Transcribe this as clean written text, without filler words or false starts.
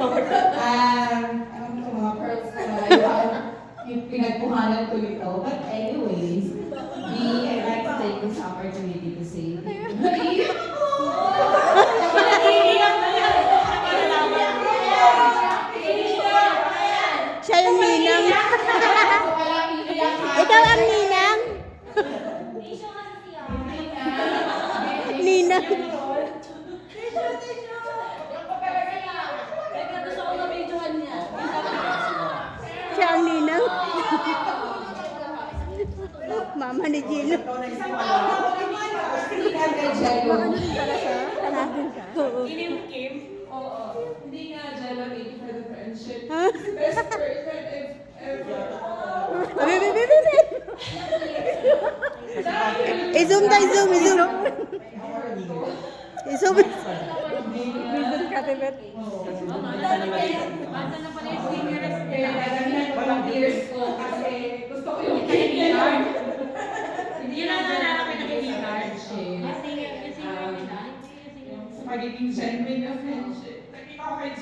Ano ko mga perks na yung pinagpuhanan ko nito. But anyways, I'd like to take this opportunity to say thank you. Siya yung ninang. Ikaw ang ninang. Ninang. Siya ang ninang. Mama ni Gino. Isang taon ako naman. Hindi ka kay Jello. Hanapin ka? Oo. Oo. Hindi nga, Jello, thank you for the friendship. Best person ever. I-zoom tayo, zoom, i-zoom. I-zoom. Bisan ka, Tibet. Kaya nagamihan ko ng tears ko kasi gusto ko yung kay card. Hindi na nalalaki na kay card. Sa pagiging genuine na friendship. Nakita ko kay